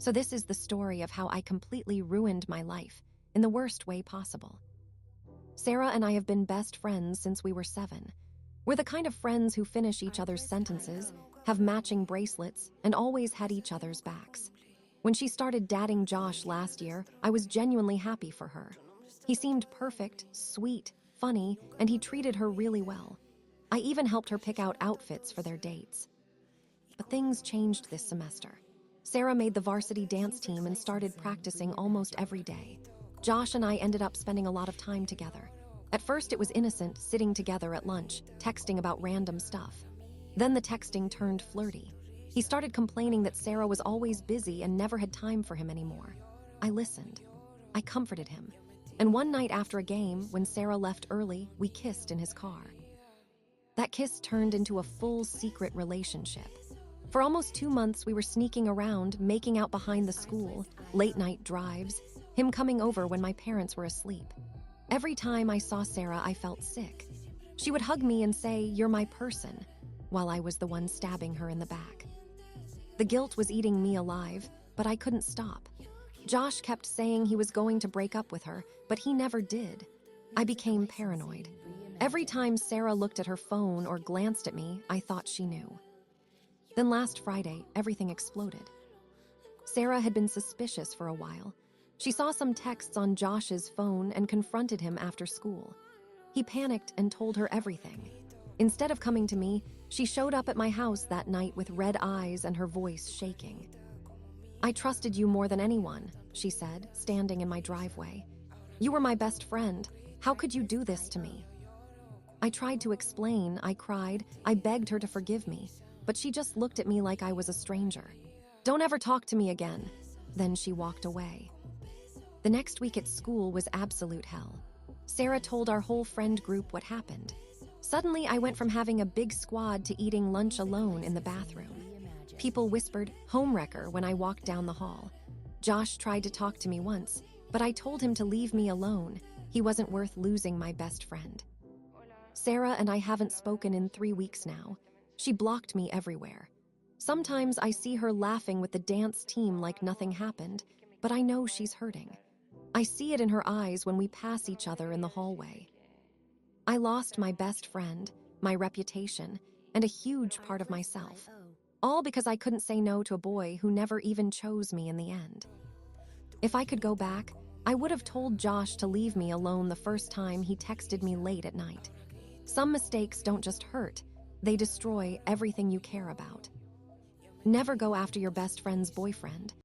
So this is the story of how I completely ruined my life in the worst way possible. Sarah and I have been best friends since we were 7. We're the kind of friends who finish each other's sentences, have matching bracelets, and always had each other's backs. When she started dating Josh last year, I was genuinely happy for her. He seemed perfect, sweet, funny, and he treated her really well. I even helped her pick out outfits for their dates. But things changed this semester. Sarah made the varsity dance team and started practicing almost every day. Josh and I ended up spending a lot of time together. At first, it was innocent, sitting together at lunch, texting about random stuff. Then the texting turned flirty. He started complaining that Sarah was always busy and never had time for him anymore. I listened. I comforted him. And one night after a game, when Sarah left early, we kissed in his car. That kiss turned into a full secret relationship. For almost 2 months, we were sneaking around, making out behind the school, late-night drives, him coming over when my parents were asleep. Every time I saw Sarah, I felt sick. She would hug me and say, "You're my person," while I was the one stabbing her in the back. The guilt was eating me alive, but I couldn't stop. Josh kept saying he was going to break up with her, but he never did. I became paranoid. Every time Sarah looked at her phone or glanced at me, I thought she knew. Then last Friday, everything exploded. Sarah had been suspicious for a while. She saw some texts on Josh's phone and confronted him after school. He panicked and told her everything. Instead of coming to me, she showed up at my house that night with red eyes and her voice shaking. "I trusted you more than anyone," she said, standing in my driveway. "You were my best friend. How could you do this to me?" I tried to explain, I cried, I begged her to forgive me, but she just looked at me like I was a stranger. "Don't ever talk to me again." Then she walked away. The next week at school was absolute hell. Sarah told our whole friend group what happened. Suddenly, I went from having a big squad to eating lunch alone in the bathroom. People whispered, "Homewrecker," when I walked down the hall. Josh tried to talk to me once, but I told him to leave me alone. He wasn't worth losing my best friend. Sarah and I haven't spoken in 3 weeks now. She blocked me everywhere. Sometimes I see her laughing with the dance team like nothing happened, but I know she's hurting. I see it in her eyes when we pass each other in the hallway. I lost my best friend, my reputation, and a huge part of myself. All because I couldn't say no to a boy who never even chose me in the end. If I could go back, I would have told Josh to leave me alone the first time he texted me late at night. Some mistakes don't just hurt, they destroy everything you care about. Never go after your best friend's boyfriend.